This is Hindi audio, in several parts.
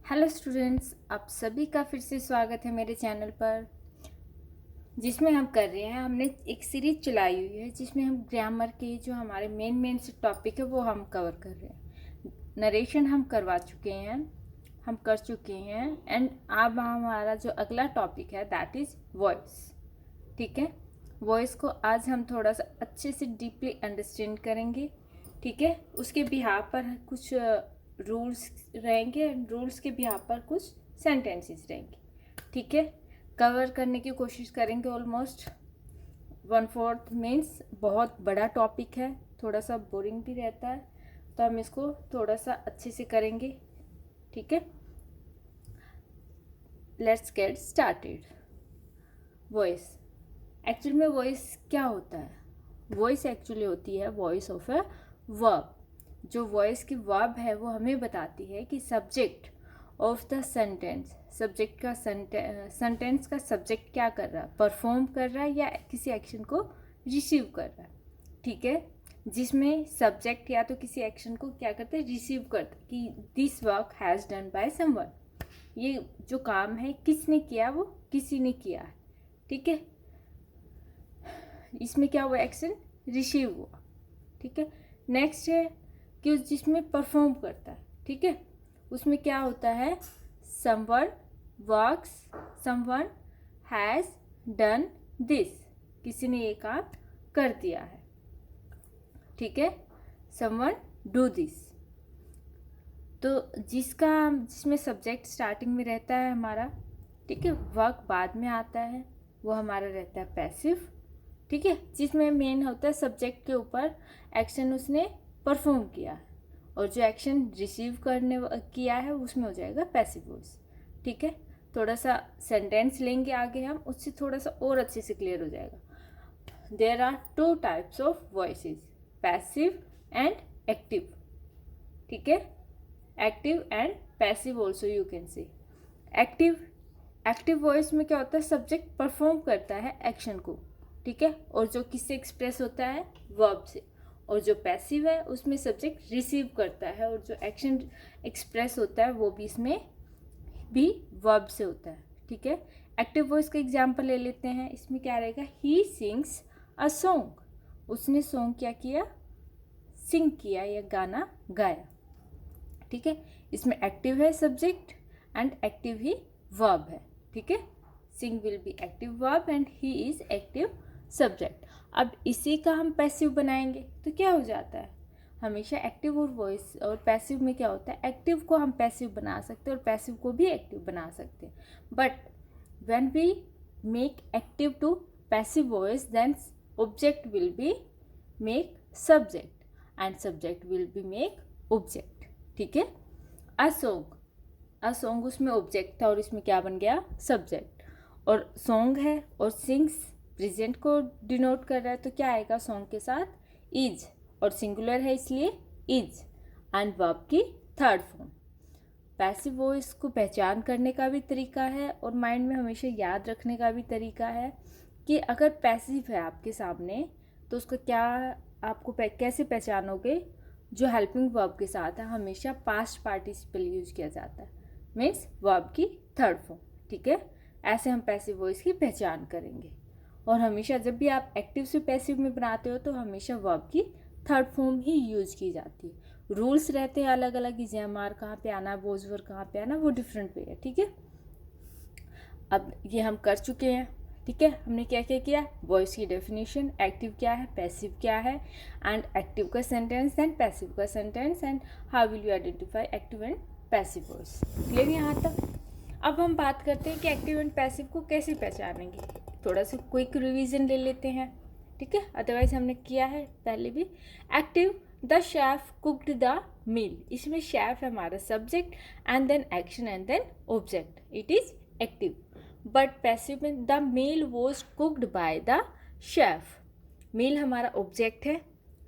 हेलो स्टूडेंट्स, आप सभी का फिर से स्वागत है मेरे चैनल पर, जिसमें हम कर रहे हैं। हमने एक सीरीज चलाई हुई है जिसमें हम ग्रामर के जो हमारे मेन से टॉपिक है वो हम कवर कर रहे हैं। नरेशन हम करवा चुके हैं, हम कर चुके हैं। एंड अब हमारा जो अगला टॉपिक है दैट इज़ वॉइस। ठीक है, वॉइस को आज हम थोड़ा सा अच्छे से डीपली अंडरस्टैंड करेंगे। ठीक है, उसके बिहाफ पर कुछ रूल्स रहेंगे, रूल्स के बिहाफ पर कुछ सेंटेंसेस रहेंगे। ठीक है, कवर करने की कोशिश करेंगे। ऑलमोस्ट 1/4 मीन्स बहुत बड़ा टॉपिक है, थोड़ा सा बोरिंग भी रहता है, तो हम इसको थोड़ा सा अच्छे से करेंगे। ठीक है, let's get started. Voice, actually में वॉइस क्या होता है? वॉइस एक्चुअली होती है वॉइस ऑफ अ वर्ब। जो वॉइस की वर्ब है वो हमें बताती है कि subject of the sentence, subject का सेंटेंस का सब्जेक्ट क्या कर रहा है, परफॉर्म कर रहा है या किसी एक्शन को रिसीव कर रहा है। ठीक है, जिसमें सब्जेक्ट या तो किसी एक्शन को क्या करते हैं, रिसीव करते हैं कि this work has done by someone. ये जो काम है किसने किया, वो किसी ने किया है। ठीक है, इसमें क्या हुआ, एक्शन रिसीव हुआ। ठीक है, नेक्स्ट है कि जिसमें परफॉर्म करता है। ठीक है, उसमें क्या होता है, someone works, someone has done this, किसी ने ये काम कर दिया है। ठीक है, समवन डू दिस। तो जिसमें सब्जेक्ट स्टार्टिंग में रहता है हमारा, ठीक है, वर्क बाद में आता है, वो हमारा रहता है पैसिव। ठीक है, जिसमें मेन होता है सब्जेक्ट के ऊपर एक्शन उसने परफॉर्म किया है, और जो एक्शन रिसीव किया है उसमें हो जाएगा पैसिव वॉइस। ठीक है, थोड़ा सा सेंटेंस लेंगे आगे हम, उससे थोड़ा सा और अच्छे से क्लियर हो जाएगा। There are 2 types of voices, passive and active. ठीक है, active and passive also you can say. Active voice में क्या होता है, सब्जेक्ट परफॉर्म करता है एक्शन को। ठीक है, और जो किससे एक्सप्रेस होता है, वर्ब से। और जो पैसिव है उसमें सब्जेक्ट रिसीव करता है, और जो एक्शन एक्सप्रेस होता है वो भी इसमें भी वर्ब से होता है। ठीक है, एक्टिव वॉइस का एग्जांपल ले लेते हैं। इसमें क्या रहेगा, ही सिंग्स अ सॉन्ग, उसने सॉन्ग क्या किया, सिंग किया या गाना गाया। ठीक है, इसमें एक्टिव है सब्जेक्ट एंड एक्टिव ही वर्ब है। ठीक है, sing will be active verb and he is active subject. अब इसी का हम पैसिव बनाएंगे तो क्या हो जाता है, हमेशा एक्टिव और वॉइस और पैसिव में क्या होता है, एक्टिव को हम पैसिव बना सकते हैं और पैसिव को भी एक्टिव बना सकते हैं। But when we make active to passive voice then object will be make subject and subject will be make object. ठीक है, अ सॉन्ग उसमें ऑब्जेक्ट था और इसमें क्या बन गया, सब्जेक्ट। और सॉन्ग है और सिंग्स प्रेजेंट को डिनोट कर रहा है, तो क्या आएगा सॉन्ग के साथ, इज, और सिंगुलर है इसलिए इज, एंड वर्ब की थर्ड फॉर्म। पैसिव वॉइस को पहचान करने का भी तरीका है और माइंड में हमेशा याद रखने का भी तरीका है कि अगर पैसिव है आपके सामने तो उसका क्या, आपको कैसे पहचानोगे, जो हेल्पिंग वर्ब के साथ है हमेशा पास्ट पार्टिसिपल यूज किया जाता है, मीन्स वर्ब की थर्ड फॉर्म। ठीक है, ऐसे हम पैसिव वॉइस की पहचान करेंगे। और हमेशा जब भी आप एक्टिव से पैसिव में बनाते हो तो हमेशा वर्ब की थर्ड फॉर्म ही यूज की जाती है। रूल्स रहते हैं अलग अलग, इज़ामार कहाँ पे आना, बोझवर कहाँ पे आना, वो डिफरेंट वे है। ठीक है, अब ये हम कर चुके हैं। ठीक है, हमने क्या क्या किया, वॉइस की डेफिनेशन, एक्टिव क्या है, पैसिव क्या है, एंड एक्टिव का सेंटेंस एंड पैसिव का sentence, and how will you identify active and passive voice. Clear यहाँ तक? अब हम बात करते हैं कि एक्टिव एंड पैसिव को कैसे पहचानेंगे। थोड़ा सा क्विक रिवीजन ले लेते हैं। ठीक है, अदरवाइज हमने किया है पहले भी। Active, the chef cooked the meal, इसमें शेफ है हमारा subject and then action and then object, it is active. But passive में the meal was cooked by the chef, meal हमारा ऑब्जेक्ट है।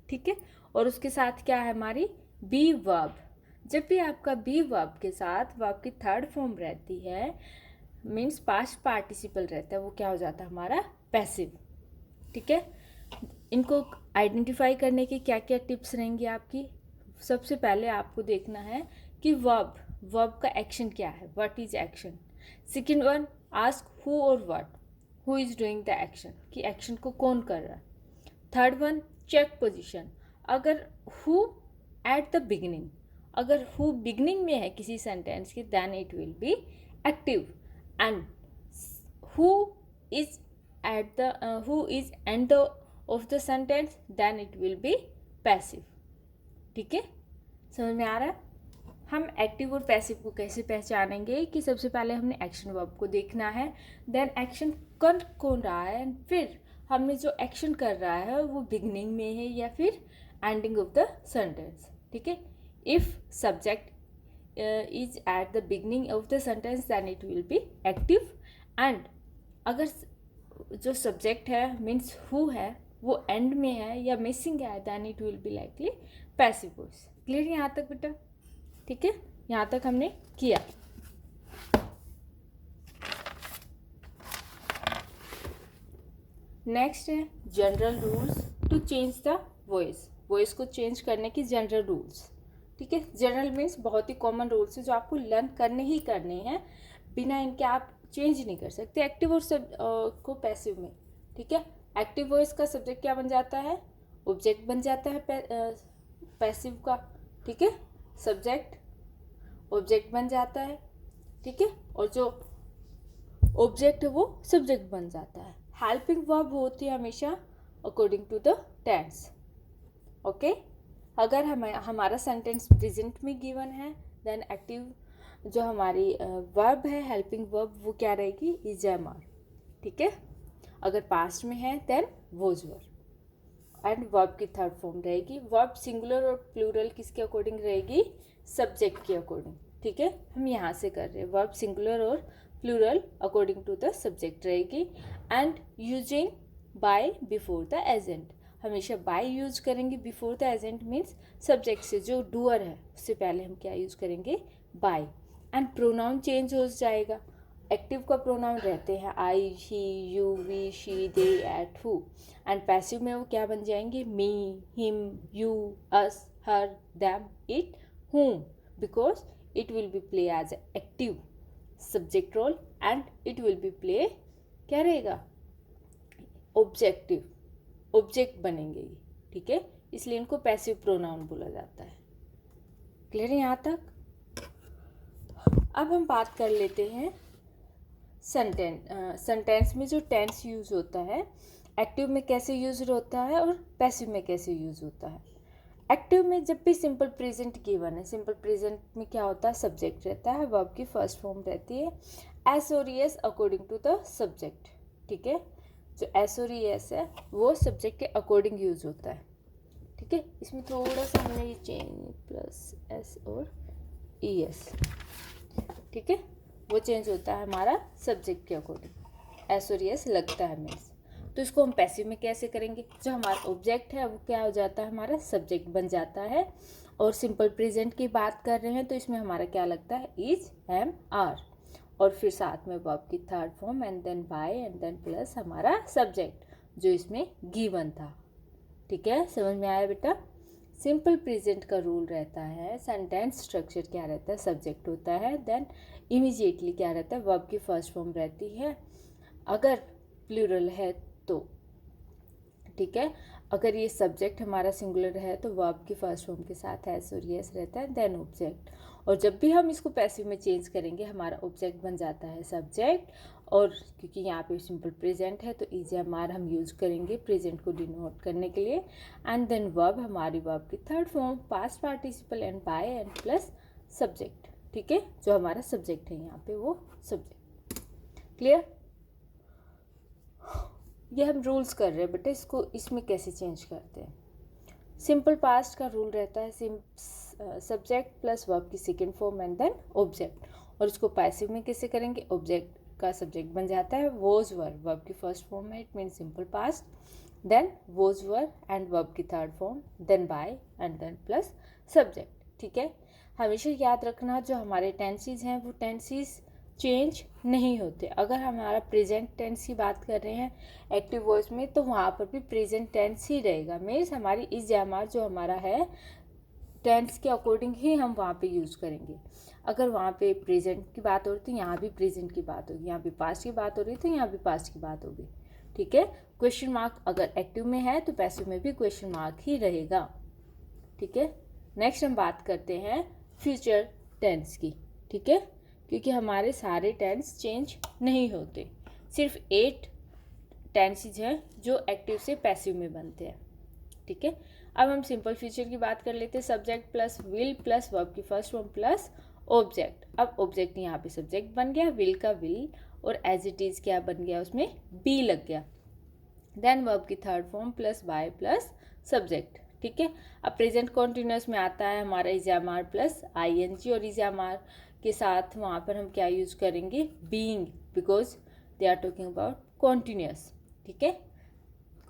ठीक है, और उसके साथ क्या है हमारी बी वर्ब। जब भी आपका बी वर्ब के साथ वर्ब की थर्ड फॉर्म रहती है, मीन्स पास्ट पार्टिसिपल रहता है, वो क्या हो जाता है हमारा पैसिव। ठीक है, इनको आइडेंटिफाई करने की क्या क्या टिप्स रहेंगी आपकी। सबसे पहले आपको देखना है कि वर्ब वर्ब का एक्शन क्या है, what is action. Second one, ask who और what, who is doing the action, कि एक्शन को कौन कर रहा है। थर्ड वन, चेक पोजिशन, अगर हु एट द बिगिनिंग, अगर हु बिगिनिंग में है किसी सेंटेंस के, then it will be active, and who is at the who is end of the sentence, then it will be passive. ठीक है, समझ में आ रहा है। हम एक्टिव और पैसिव को कैसे पहचानेंगे कि सबसे पहले हमने एक्शन वर्ब को देखना है, देन एक्शन कर कौन रहा है, एंड फिर हमने जो एक्शन कर रहा है वो बिगिनिंग में है या फिर एंडिंग ऑफ द सेंटेंस। ठीक है, if subject is at the beginning of the sentence then it will be active, and अगर जो सब्जेक्ट है मीन्स हु है वो एंड में है या मिसिंग है, then it will be likely passive voice. Clear यहाँ तक बेटा? ठीक है, यहाँ तक हमने किया। नेक्स्ट है general rules to change the voice, voice को चेंज करने की जनरल रूल्स। ठीक है, जनरल मीन्स बहुत ही कॉमन रूल्स है जो आपको लर्न करने ही करने हैं, बिना इनके आप चेंज नहीं कर सकते एक्टिव और को पैसिव में। ठीक है, एक्टिव वॉइस का सब्जेक्ट क्या बन जाता है, ऑब्जेक्ट बन जाता है पैसिव का। ठीक है, सब्जेक्ट ऑब्जेक्ट बन जाता है। ठीक है, और जो ऑब्जेक्ट है वो सब्जेक्ट बन जाता है। हेल्पिंग वर्ब होती है हमेशा according to the tense. Okay, अगर हमारा सेंटेंस प्रेजेंट में गिवन है, देन एक्टिव जो हमारी वर्ब है हेल्पिंग वर्ब वो क्या रहेगी, इज एम आर। ठीक है, अगर पास्ट में है then was were, and verb की थर्ड फॉर्म रहेगी। वर्ब सिंगुलर और प्लूरल किसके अकॉर्डिंग रहेगी, सब्जेक्ट के अकॉर्डिंग। ठीक है, हम यहाँ से कर रहे हैं, वर्ब सिंगुलर और plural according to the subject रहेगी, and using by before the agent, हमेशा बाय यूज करेंगे before the agent means subject से जो डूअर है उससे पहले हम क्या यूज करेंगे, बाय। एंड प्रोनाउन चेंज हो जाएगा, एक्टिव का प्रोनाउन रहते हैं I, he, you, we, she, they, it, who, and passive में वो क्या बन जाएंगे, me, him, you, us, her, them, it, whom, because it will be play as active subject role and it will be play क्या रहेगा, ऑब्जेक्टिव, ऑब्जेक्ट बनेंगे ये। ठीक है, इसलिए इनको पैसिव प्रोनाउन बोला जाता है। क्लियर है यहाँ तक? अब हम बात कर लेते हैं सेंटेंस में जो टेंस यूज होता है, एक्टिव में कैसे यूज होता है और पैसिव में कैसे यूज होता है। एक्टिव में जब भी सिंपल प्रेजेंट गिवन है, सिंपल प्रेजेंट में क्या होता है, सब्जेक्ट रहता है, वर्ब की फर्स्ट फॉर्म रहती है एस और एस अकॉर्डिंग टू द सब्जेक्ट। ठीक है, जो एस और एस है वो सब्जेक्ट के अकॉर्डिंग यूज होता है। ठीक है, इसमें थोड़ा सा हमने ये चेंज प्लस एस और ई एस। ठीक है, वो चेंज होता है हमारा सब्जेक्ट के अकॉर्डिंग, एस और एस लगता है मीन्स। तो इसको हम पैसिव में कैसे करेंगे, जो हमारा ऑब्जेक्ट है वो क्या हो जाता है, हमारा सब्जेक्ट बन जाता है। और सिंपल प्रेजेंट की बात कर रहे हैं तो इसमें हमारा क्या लगता है, इज, एम, आर, और फिर साथ में वर्ब की third form and then by and then plus हमारा सब्जेक्ट जो इसमें गिवन था। ठीक है, समझ में आया बेटा? सिंपल प्रेजेंट का रूल रहता है, सेंटेंस स्ट्रक्चर क्या रहता है, सब्जेक्ट होता है, देन इमीडिएटली क्या रहता है, वर्ब की फर्स्ट फॉर्म रहती है, अगर प्लूरल है तो। ठीक है, अगर ये सब्जेक्ट हमारा सिंगुलर है तो वर्ब की फर्स्ट फॉर्म के साथ एस और एस रहता है, देन ऑब्जेक्ट। और जब भी हम इसको पैसिव में चेंज करेंगे हमारा ऑब्जेक्ट बन जाता है सब्जेक्ट, और क्योंकि यहाँ पे सिंपल प्रेजेंट है तो इज एम आर हम यूज करेंगे प्रेजेंट को डिनोट करने के लिए, एंड देन वर्ब हमारी वर्ब की third form past participle and by and plus subject. ठीक है, जो हमारा सब्जेक्ट है यहाँ पे वो सब्जेक्ट। क्लियर? ये हम रूल्स कर रहे हैं बेटा, इसको इसमें कैसे चेंज करते हैं। सिंपल पास्ट का रूल रहता है सब्जेक्ट प्लस वर्ब की second form and then object, और इसको पैसिव में कैसे करेंगे, ऑब्जेक्ट का सब्जेक्ट बन जाता है वॉज वर, वर्ब की फर्स्ट फॉर्म है, it mean simple past, then was were and verb की third form, then by and then plus subject. ठीक है, हमेशा याद रखना जो हमारे टेंसेस हैं वो टेंसेस चेंज नहीं होते। अगर हमारा प्रेजेंट टेंस की बात कर रहे हैं एक्टिव वॉइस में तो वहाँ पर भी प्रेजेंट टेंस ही रहेगा, मीन्स हमारी इज एम आर जो हमारा है टेंस के अकॉर्डिंग ही हम वहाँ पे यूज़ करेंगे। अगर वहाँ पे प्रेजेंट की बात हो रही तो यहाँ भी प्रेजेंट की बात होगी, यहाँ पे पास्ट की बात हो रही तो यहाँ भी पास्ट की बात होगी। ठीक है, क्वेश्चन मार्क अगर एक्टिव में है तो पैसिव में भी क्वेश्चन मार्क ही रहेगा। ठीक है, नेक्स्ट हम बात करते हैं फ्यूचर टेंस की। ठीक है, क्योंकि हमारे सारे टेंस चेंज नहीं होते, सिर्फ 8 टेंसेज हैं जो एक्टिव से पैसिव में बनते हैं। ठीक है, अब हम सिंपल फ्यूचर की बात कर लेते हैं। Subject plus will plus verb की फर्स्ट फॉर्म प्लस ऑब्जेक्ट। अब ऑब्जेक्ट यहाँ पे सब्जेक्ट बन गया, विल का विल, और एज इट इज क्या बन गया, उसमें बी लग गया। देन वर्ब की third form plus by plus subject. ठीक है, अब प्रेजेंट कॉन्टिन्यूस में आता है हमारा इज़ामार प्लस आईएनजी, और इज़ामार के साथ वहाँ पर हम क्या यूज करेंगे, being, because they are talking about continuous. ठीक है,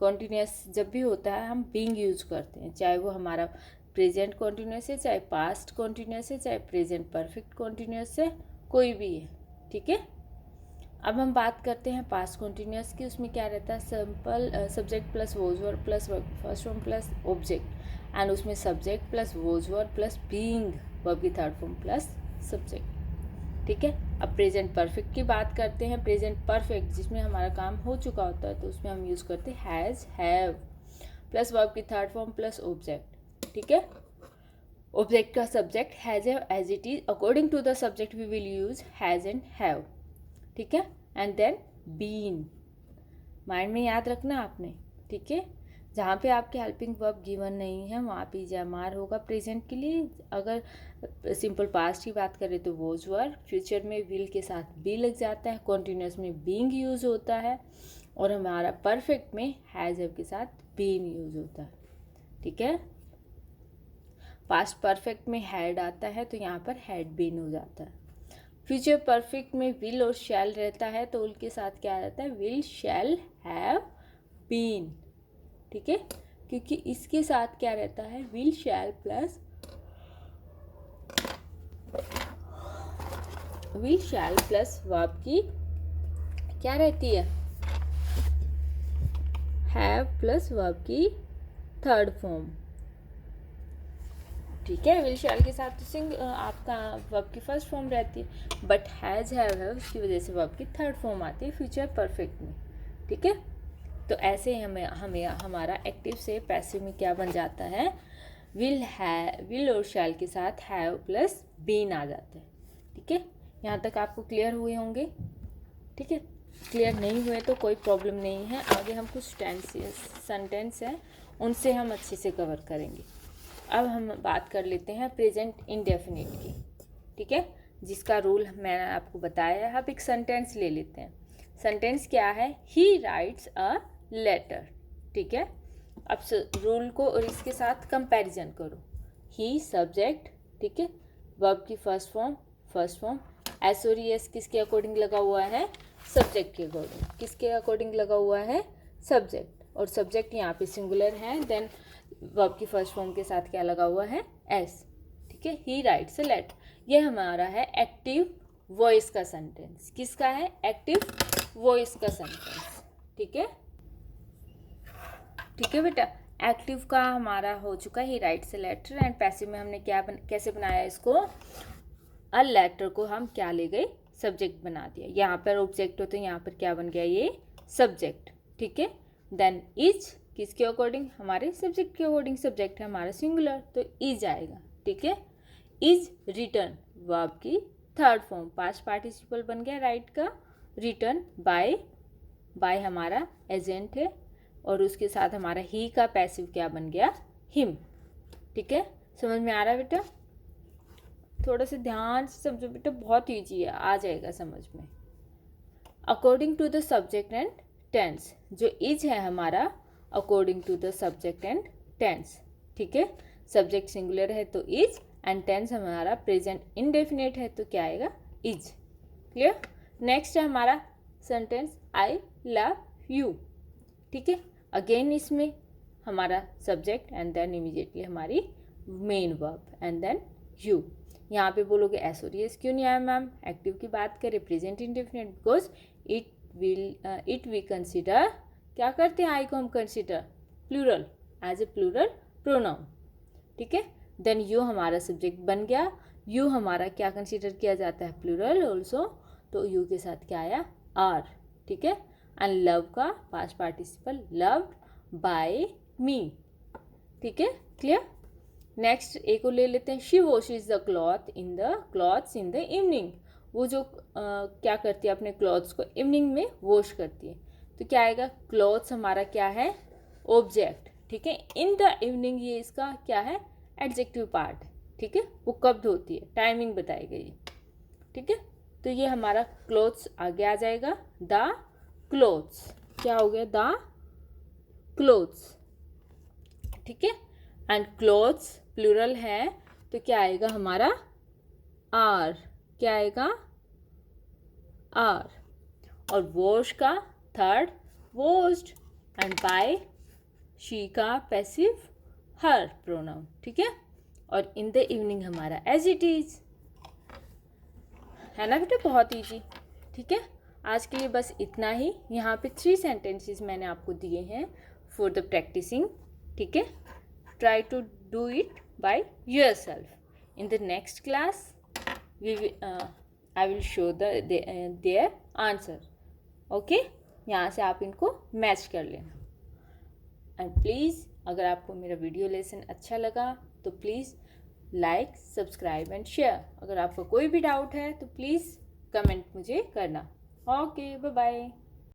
कॉन्टिन्यूस जब भी होता है हम बीइंग यूज करते हैं, चाहे वो हमारा प्रेजेंट कॉन्टिन्यूस है, चाहे पास्ट कॉन्टिन्यूस है, चाहे प्रेजेंट परफेक्ट कॉन्टिन्यूस है, कोई भी है। ठीक है, अब हम बात करते हैं पास्ट कॉन्टिन्यूस की। उसमें क्या रहता है, simple subject plus was verb plus first form plus object, and उसमें subject plus was verb plus being verb की थर्ड फॉर्म प्लस सब्जेक्ट। ठीक है, अब प्रेजेंट परफेक्ट की बात करते हैं। प्रेजेंट परफेक्ट जिसमें हमारा काम हो चुका होता है तो उसमें हम यूज़ करते हैं हैज़, हैव प्लस वर्ब की थर्ड फॉर्म प्लस ऑब्जेक्ट। ठीक है, ऑब्जेक्ट का subject has, have, as it is, according to the subject we will use has and have. ठीक है, एंड देन बीन, माइंड में याद रखना आपने। ठीक है, जहाँ पे आपके हेल्पिंग वर्ब गिवन नहीं है वहाँ पे इज़ामार होगा प्रेजेंट के लिए। अगर सिंपल पास्ट की बात करें तो वोज वर, फ्यूचर में विल के साथ बी लग जाता है, कॉन्टिन्यूस में बीइंग यूज होता है, और हमारा परफेक्ट में हैज़ हैव के साथ बीन यूज होता है। ठीक है, पास्ट परफेक्ट में हैड आता है तो यहाँ पर हैड बीन हो जाता है। फ्यूचर परफेक्ट में विल और शैल रहता है तो उनके साथ क्या रहता है, विल शैल हैव बीन। ठीक है, क्योंकि इसके साथ क्या रहता है, विल शैल प्लस वर्ब की क्या रहती है, हैव प्लस वर्ब की थर्ड फॉर्म। ठीक है, विल शैल के साथ तो आपका वर्ब की फर्स्ट फॉर्म रहती है, बट हैज़, हैव है उसकी वजह से वर्ब की थर्ड फॉर्म आती है फ्यूचर परफेक्ट में। ठीक है, तो ऐसे हमें हमारा एक्टिव से पैसिव में क्या बन जाता है, विल और शैल के साथ हैव प्लस बीन आ जाता है। ठीक है, यहाँ तक आपको क्लियर हुए होंगे। ठीक है, क्लियर नहीं हुए तो कोई प्रॉब्लम नहीं है, आगे हम कुछ सेंटेंस हैं उनसे हम अच्छे से कवर करेंगे। अब हम बात कर लेते हैं प्रेजेंट इंडेफिनिट की। ठीक है, जिसका रूल मैंने आपको बताया है। अब एक सेंटेंस ले लेते हैं। सेंटेंस क्या है, ही राइट्स अ लेटर। ठीक है, अब रूल को और इसके साथ कंपैरिजन करो। ही सब्जेक्ट, ठीक है, वर्ब की फर्स्ट फॉर्म, एस और एस किसके अकॉर्डिंग लगा हुआ है, सब्जेक्ट के अकॉर्डिंग। किसके अकॉर्डिंग लगा हुआ है, सब्जेक्ट, और सब्जेक्ट यहाँ पे सिंगुलर है। देन वर्ब की फर्स्ट फॉर्म के साथ क्या लगा हुआ है, एस। ठीक है, ही राइट्स अ लेटर, ये हमारा है एक्टिव वॉइस का सेंटेंस। किसका है, एक्टिव वॉइस का सेंटेंस। ठीक है, ठीक है बेटा, एक्टिव का हमारा हो चुका है he writes a letter, and passive में हमने कैसे बनाया इसको, अ लेटर को हम क्या ले गए, सब्जेक्ट बना दिया। यहाँ पर ऑब्जेक्ट हो तो यहाँ पर क्या बन गया, ये सब्जेक्ट। ठीक है, देन इज किसके अकॉर्डिंग, हमारे सब्जेक्ट के अकॉर्डिंग, सब्जेक्ट है हमारा सिंगुलर तो इज आएगा। ठीक है, इज रिटर्न वर्ब की थर्ड फॉर्म, पास्ट पार्टिसिपल बन गया राइट का, रिटर्न बाय हमारा एजेंट है, और उसके साथ हमारा ही का पैसिव क्या बन गया, हिम। ठीक है, समझ में आ रहा है बेटा, थोड़ा सा ध्यान से समझो बेटा, बहुत ईजी है, आ जाएगा समझ में। According to the subject and tense, जो इज है हमारा according to the subject and tense. ठीक है, सब्जेक्ट सिंगुलर है तो इज, एंड टेंस हमारा प्रेजेंट इंडेफिनिट है तो क्या आएगा, इज। क्लियर। नेक्स्ट है हमारा सेंटेंस आई लव यू। ठीक है, अगेन इसमें हमारा सब्जेक्ट एंड देन इमीडिएटली हमारी main verb and then you. यहाँ पे बोलोगे एस और एस क्यों नहीं आया मैम, एक्टिव की बात करें present indefinite, because it we consider, क्या करते हैं आई को हम consider plural, as a plural pronoun. ठीक है, देन यू हमारा सब्जेक्ट बन गया, यू हमारा क्या कंसीडर किया जाता है, प्लूरल ऑल्सो, तो यू के साथ क्या आया, आर, ठीक है। एंड लव का पास्ट पार्टिसिपल, लव्ड बाय मी, ठीक है, क्लियर। नेक्स्ट एक को ले लेते हैं, she washes the clothes in the evening. वो जो क्या करती है, अपने क्लॉथ्स को इवनिंग में वॉश करती है, तो क्या आएगा, क्लॉथ्स हमारा क्या है, ऑब्जेक्ट, ठीक है। इन द इवनिंग ये इसका क्या है, एडजेक्टिव पार्ट, ठीक है। वो कब धोती है, टाइमिंग बताई गई, ठीक है। तो ये हमारा क्लॉथ्स आगे आ जाएगा, द क्लॉथ्स क्या हो गया, द क्लॉथ्स, ठीक है। एंड क्लॉथ्स प्लूरल है तो क्या आएगा हमारा, आर, क्या आएगा, आर। और वॉश का third, washed. And by, she का पैसिव, हर प्रोनाउन, ठीक है। और इन द इवनिंग हमारा एज इट इज, है ना बेटा, बहुत ईजी, ठीक है। आज के लिए बस इतना ही। यहाँ पे 3 सेंटेंसेस मैंने आपको दिए हैं फॉर द प्रैक्टिसिंग, ठीक है। Try to do it by yourself. In the next class I will show their answer, okay. यहाँ से आप इनको मैच कर लेना। एंड प्लीज़ अगर आपको मेरा वीडियो लेसन अच्छा लगा तो please like, subscribe and share. अगर आपको कोई भी डाउट है तो प्लीज़ कमेंट मुझे करना। Okay, bye bye.